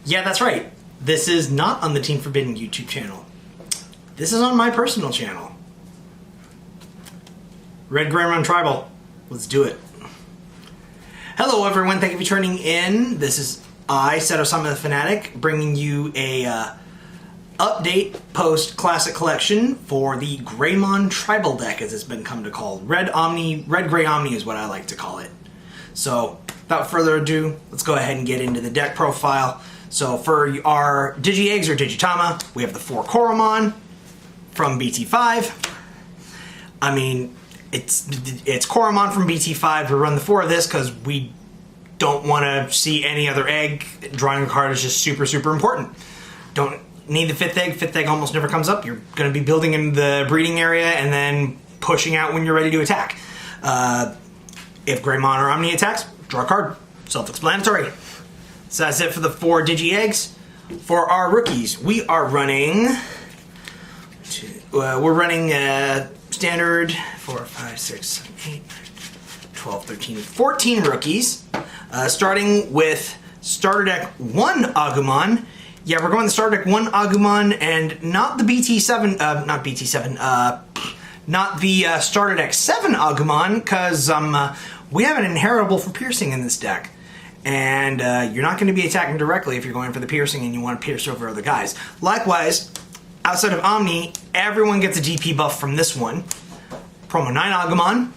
Yeah, that's right. This is not on the Team Forbidden YouTube channel. This is on my personal channel. Red Greymon Tribal. Let's do it. Hello everyone, thank you for tuning in. This is I, Seto-sama the Fanatic, bringing you a update post-classic collection for the Greymon Tribal deck, as it's been come to call. Red Grey Omni is what I like to call it. So, without further ado, let's go ahead and get into the deck profile. So for our Digi Eggs or Digitama, we have the 4 Koromon from BT5. I mean, it's Koromon from BT5. We run the 4 of this because we don't want to see any other egg. Drawing a card is just super, super important. Don't need the 5th egg. 5th egg almost never comes up. You're going to be building in the breeding area and then pushing out when you're ready to attack. If Greymon or Omni attacks, draw a card. Self-explanatory. So that's it for the 4 Digi Eggs. For our rookies, we are running... standard 4, 5, 6, 7, 8, 12, 13, 14 rookies. Starting with Starter Deck 1 Agumon. Yeah, we're going to Starter Deck 1 Agumon and not the BT7, not the Starter Deck 7 Agumon, because we have an inheritable for piercing in this deck. And you're not going to be attacking directly if you're going for the piercing and you want to pierce over other guys. Likewise, outside of Omni, everyone gets a DP buff from this one. Promo 9 Agumon.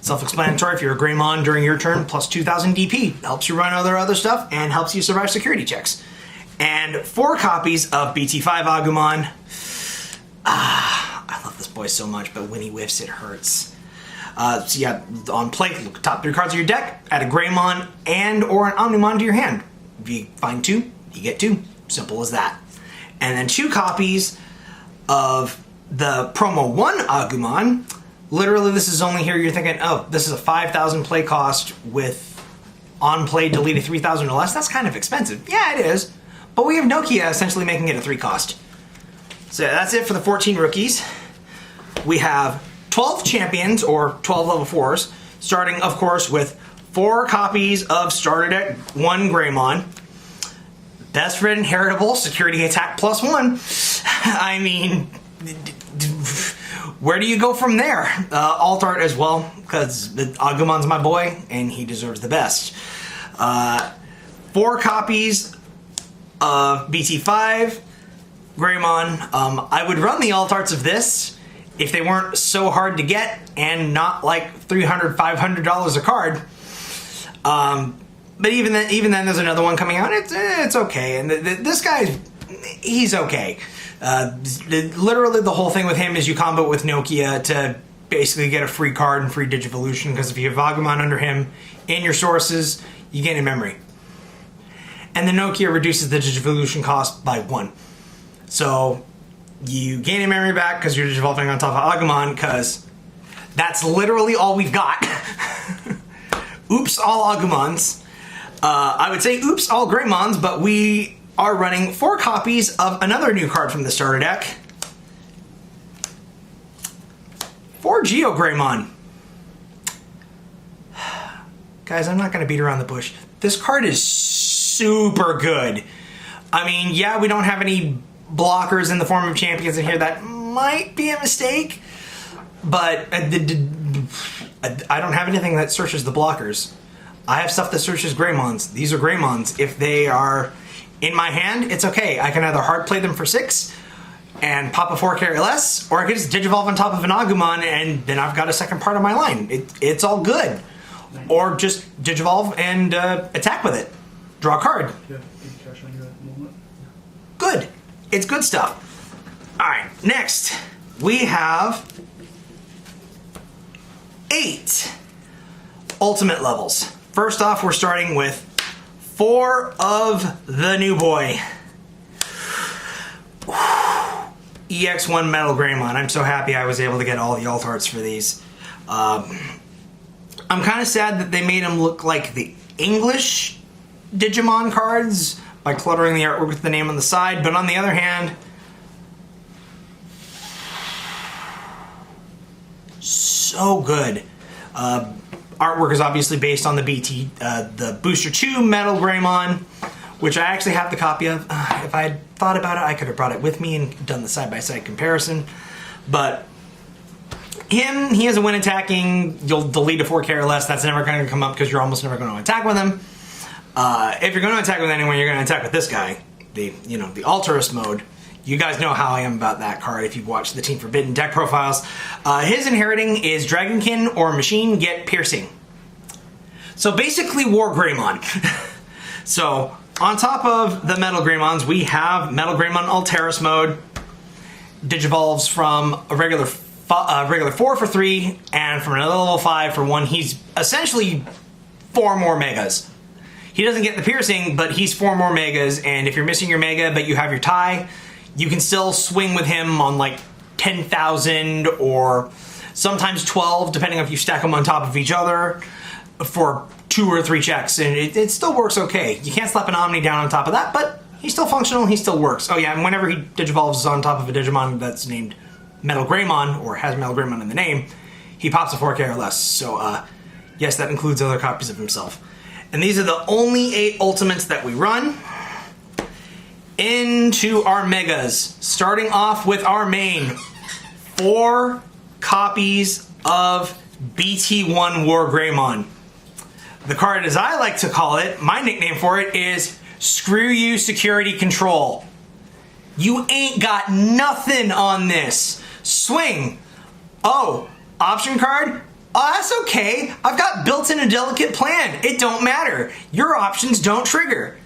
Self-explanatory, if you're a Greymon during your turn, plus 2,000 DP. Helps you run other stuff and helps you survive security checks. And 4 copies of BT5 Agumon. I love this boy so much, but when he whiffs, it hurts. So yeah, on play, look at top 3 cards of your deck, add a Greymon and or an Omnimon to your hand. If you find 2, you get 2. Simple as that. And then 2 copies of the promo 1 Agumon. Literally, this is only here, you're thinking, oh, this is a 5,000 play cost with on play deleted 3,000 or less. That's kind of expensive. Yeah, it is. But we have Nokia essentially making it a 3 cost. So that's it for the 14 rookies. We have 12 champions, or 12 level 4s, starting, of course, with 4 copies of Starter Deck 1 Greymon. Best red inheritable, security attack plus 1. I mean, where do you go from there? Alt art as well, because Agumon's my boy, and he deserves the best. 4 copies of BT5 Greymon. I would run the alt arts of this if they weren't so hard to get and not like $300, $500 a card. But even then, there's another one coming out. It's okay, and this guy, he's okay. Literally, the whole thing with him is you combo it with Nokia to basically get a free card and free Digivolution, because if you have Agumon under him in your sources, you gain a memory. And the Nokia reduces the Digivolution cost by 1. So you gain a memory back because you're Digivolving on top of Agumon, because that's literally all we've got. Oops, all Agumons. I would say oops, all Greymons, but we are running 4 copies of another new card from the starter deck. 4 Geo Greymon. Guys, I'm not going to beat around the bush. This card is super good. I mean, yeah, we don't have any blockers in the form of champions in here. That might be a mistake, but I don't have anything that searches the blockers. I have stuff that searches Greymons. These are Greymons. If they are in my hand, it's okay. I can either hard play them for 6 and pop a 4 carry less, or I can just Digivolve on top of an Agumon and then I've got a second part of my line. It's all good. Or just Digivolve and attack with it. Draw a card. Good. It's good stuff. Alright, next we have 8 ultimate levels. First off, we're starting with 4 of the new boy. EX1 Metal Greymon. I'm so happy I was able to get all the alt arts for these. I'm kind of sad that they made them look like the English Digimon cards by cluttering the artwork with the name on the side, but on the other hand, so good. Artwork is obviously based on the the Booster 2 Metal Greymon, which I actually have the copy of. If I had thought about it, I could have brought it with me and done the side-by-side comparison. But him, he has a when attacking, you'll delete a 4K or less. That's never going to come up because you're almost never going to attack with him. If you're going to attack with anyone, you're going to attack with this guy, the Alterous mode. You guys know how I am about that card if you've watched the Team Forbidden deck profiles. His inheriting is Dragonkin or Machine get Piercing. So basically War Greymon. So on top of the Metal Greymons, we have Metal Greymon Alterous mode. Digivolves from a regular 4 for 3 and from another level 5 for 1. He's essentially 4 more megas. He doesn't get the piercing, but he's 4 more megas, and if you're missing your mega but you have your tie, you can still swing with him on like 10,000 or sometimes 12, depending on if you stack them on top of each other for 2 or 3 checks, and it still works okay. You can't slap an Omni down on top of that, but he's still functional, he still works. Oh yeah, and whenever he digivolves on top of a Digimon that's named Metal Greymon, or has Metal Greymon in the name, he pops a 4K or less. So yes, that includes other copies of himself. And these are the only 8 ultimates that we run. Into our megas, starting off with our main 4 copies of BT1 War Greymon. The card, as I like to call it, my nickname for it is Screw You Security Control. You ain't got nothing on this. Swing. Oh, option card? Oh, that's okay. I've got built-in a delicate plan. It don't matter. Your options don't trigger.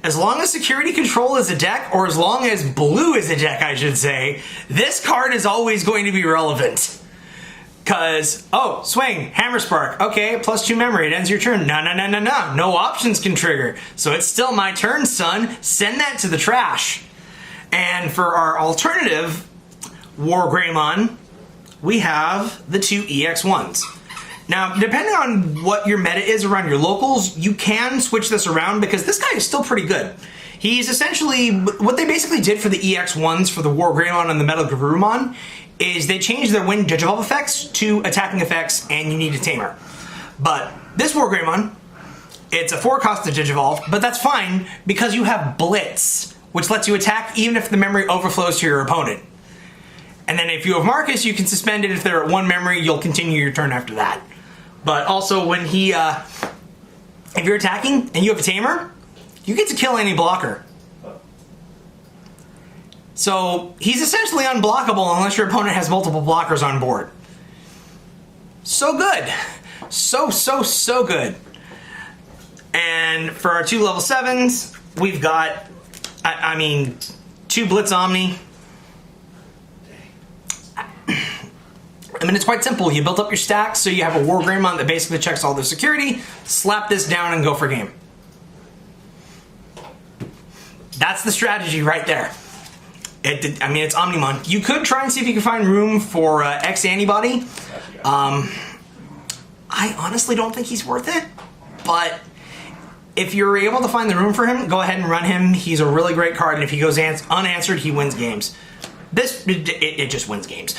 As long as security control is a deck, or as long as blue is a deck, I should say, this card is always going to be relevant. Cause, oh, swing, Hammer Spark. Okay, +2 memory, it ends your turn. No. No options can trigger. So it's still my turn, son. Send that to the trash. And for our alternative War Greymon, we have the 2 EX1s. Now, depending on what your meta is around your locals, you can switch this around because this guy is still pretty good. He's essentially, what they basically did for the EX1s for the War Greymon and the Metal Garurumon is they changed their Wind Digivolve effects to attacking effects, and you need a Tamer. But this War Greymon, it's a 4 cost to Digivolve, but that's fine because you have Blitz, which lets you attack even if the memory overflows to your opponent. And then if you have Marcus, you can suspend it. If they're at 1 memory, you'll continue your turn after that. But also when he, if you're attacking and you have a Tamer, you get to kill any blocker. So he's essentially unblockable unless your opponent has multiple blockers on board. So good. So good. And for our 2 level 7s, we've got, I mean, 2 Blitz Omni. I mean, it's quite simple. You build up your stacks, so you have a War Greymon that basically checks all their security, slap this down and go for game. That's the strategy right there. I mean, it's Omnimon. You could try and see if you can find room for X Antibody. I honestly don't think he's worth it, but if you're able to find the room for him, go ahead and run him. He's a really great card, and if he goes unanswered, he wins games. It just wins games.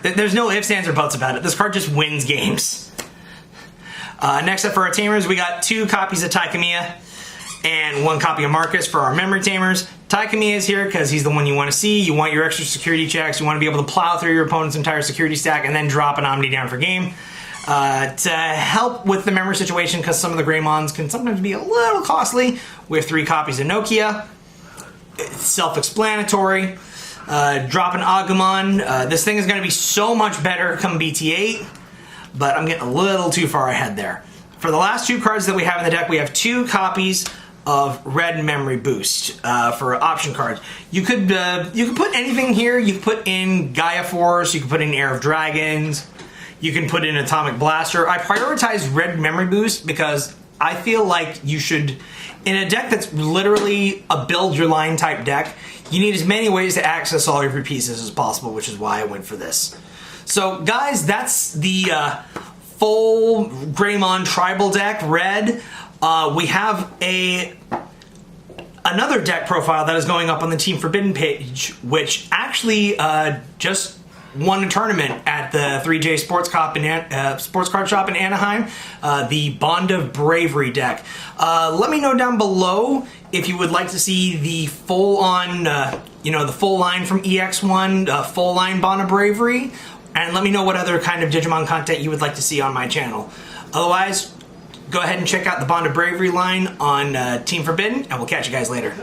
There's no ifs, ands, or buts about it. This card just wins games. Next up for our Tamers, we got 2 copies of Taikamiya and 1 copy of Marcus for our memory Tamers. Taikamiya is here because he's the one you want to see. You want your extra security checks. You want to be able to plow through your opponent's entire security stack and then drop an Omni down for game. To help with the memory situation, because some of the Greymons can sometimes be a little costly, we have 3 copies of Nokia. It's self-explanatory. Drop an Agumon. This thing is going to be so much better come BT8, but I'm getting a little too far ahead there. For the last 2 cards that we have in the deck, we have 2 copies of Red Memory Boost for option cards. You could put anything here. You could put in Gaia Force. You could put in Air of Dragons. You can put in Atomic Blaster. I prioritize Red Memory Boost because I feel like you should, in a deck that's literally a build your line type deck, you need as many ways to access all of your pieces as possible, which is why I went for this. So guys, that's the full Greymon tribal deck, red. We have another deck profile that is going up on the Team Forbidden page, which actually just won a tournament at the 3J Sports Card Shop in Anaheim, the Bond of Bravery deck. Let me know down below if you would like to see the full-on, the full line from EX1, full line Bond of Bravery, and let me know what other kind of Digimon content you would like to see on my channel. Otherwise, go ahead and check out the Bond of Bravery line on Team Forbidden, and we'll catch you guys later.